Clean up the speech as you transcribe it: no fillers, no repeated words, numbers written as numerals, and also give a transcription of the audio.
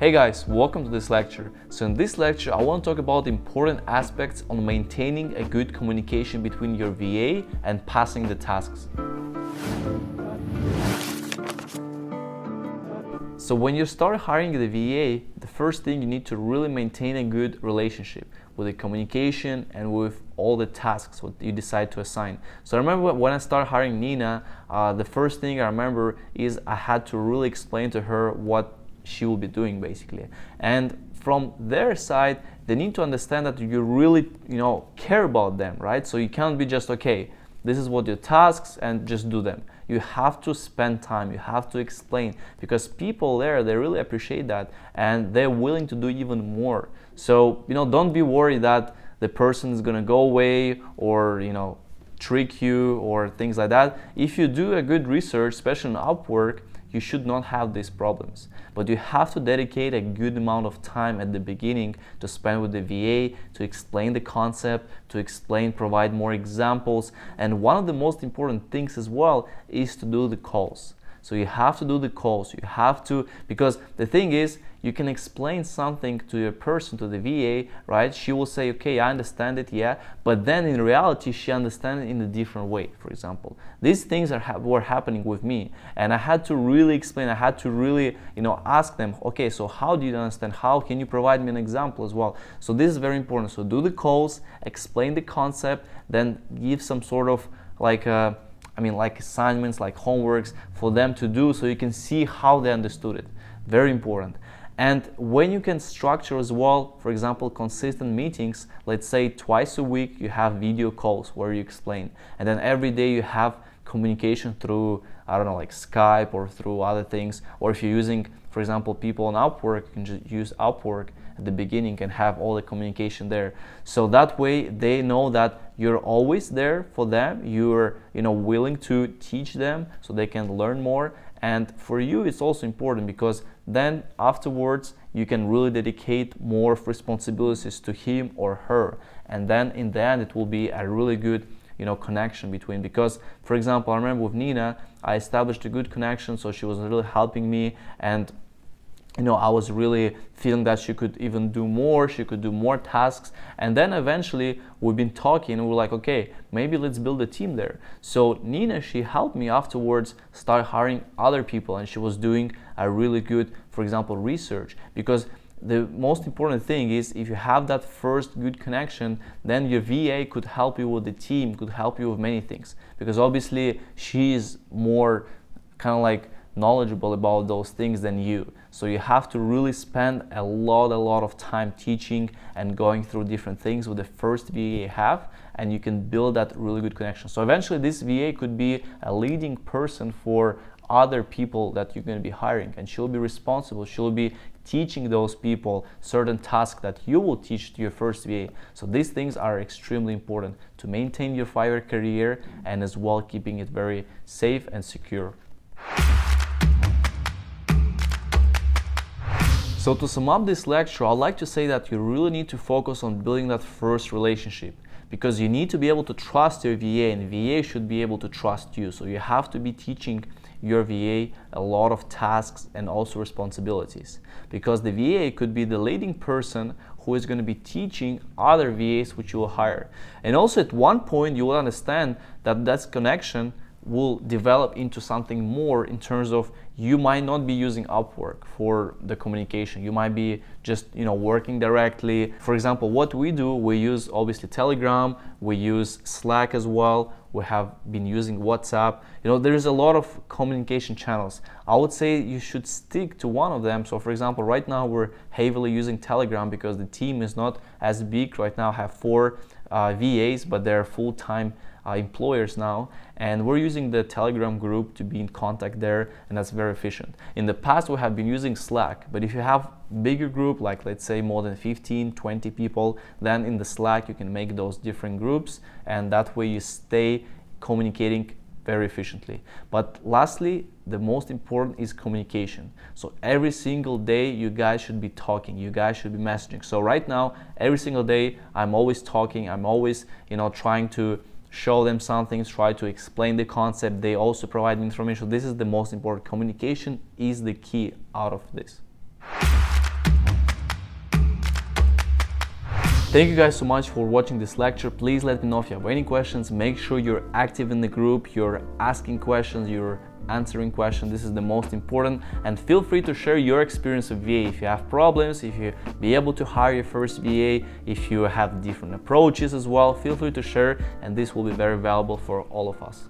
Hey guys, welcome to this lecture. So in this lecture, I want to talk about important aspects on maintaining a good communication between your VA and passing the tasks. So when you start hiring the VA, the first thing you need to really maintain a good relationship with the communication and with all the tasks what you decide to assign. So I remember when I started hiring Nina, the first thing I remember is I had to really explain to her what she will be doing basically. And from their side, they need to understand that you really, care about them, right? So you can't be just, okay, this is what your tasks and just do them. You have to spend time, you have to explain, because people there, they really appreciate that and they're willing to do even more. So, don't be worried that the person is gonna go away or, trick you or things like that. If you do a good research, especially on Upwork, you should not have these problems. But you have to dedicate a good amount of time at the beginning to spend with the VA, to explain the concept, to provide more examples. And one of the most important things as well is to do the calls. So you have to do the calls, because the thing is, you can explain something to a person, to the VA, right? She will say, okay, I understand it, yeah, but then in reality, she understands it in a different way, for example. These things were happening with me, and I had to really explain, I had to really, ask them, okay, so how do you understand? How can you provide me an example as well? So this is very important. So do the calls, explain the concept, then give some sort of like assignments, like homeworks for them to do so you can see how they understood it. Very important. And when you can structure as well, for example, consistent meetings, let's say twice a week you have video calls where you explain, and then every day you have communication through, like Skype or through other things, or if you're using, for example, people on Upwork, you can just use Upwork at the beginning and have all the communication there. So that way they know that you're always there for them, you're willing to teach them so they can learn more. And for you, it's also important because then afterwards you can really dedicate more responsibilities to him or her. And then in the end, it will be a really good connection between, because for example, I remember with Nina, I established a good connection, so she was really helping me, and I was really feeling that she could even do more, she could do more tasks. And then eventually we've been talking and we're like, okay, maybe let's build a team there. So Nina, she helped me afterwards start hiring other people, and she was doing a really good, for example, research, because the most important thing is if you have that first good connection, then your VA could help you with the team, could help you with many things, because obviously she is more kind of like knowledgeable about those things than you. So you have to really spend a lot of time teaching and going through different things with the first VA you have, and you can build that really good connection. So eventually this VA could be a leading person for other people that you're going to be hiring, and she'll be responsible, she'll be teaching those people certain tasks that you will teach to your first VA. So these things are extremely important to maintain your Fiverr career and as well keeping it very safe and secure. So to sum up this lecture, I'd like to say that you really need to focus on building that first relationship, because you need to be able to trust your VA, and VA should be able to trust you. So you have to be teaching your VA a lot of tasks and also responsibilities, because the VA could be the leading person who is going to be teaching other VAs which you will hire. And also at one point you will understand that that connection will develop into something more, in terms of you might not be using Upwork for the communication. You might be just working directly. For example, what we do, we use obviously Telegram, we use Slack as well, we have been using WhatsApp. There is a lot of communication channels. I would say you should stick to one of them. So for example, right now we're heavily using Telegram because the team is not as big. Right now I have 4 VAs, but they're full-time employers now, and we're using the Telegram group to be in contact there, and that's very efficient. In the past we have been using Slack, but if you have bigger group, like let's say more than 15-20 people, then in the Slack you can make those different groups, and that way you stay communicating very efficiently. But lastly, the most important is communication. So every single day you guys should be talking, you guys should be messaging. So right now, every single day I'm always talking, I'm always trying to show them something, try to explain the concept. They also provide me information. This is the most important. Communication is the key out of this. Thank you guys so much for watching this lecture. Please let me know if you have any questions. Make sure you're active in the group, you're asking questions, you're answering questions. This is the most important, and feel free to share your experience of VA. If you have problems, if you be able to hire your first VA, if you have different approaches as well, feel free to share, and this will be very valuable for all of us.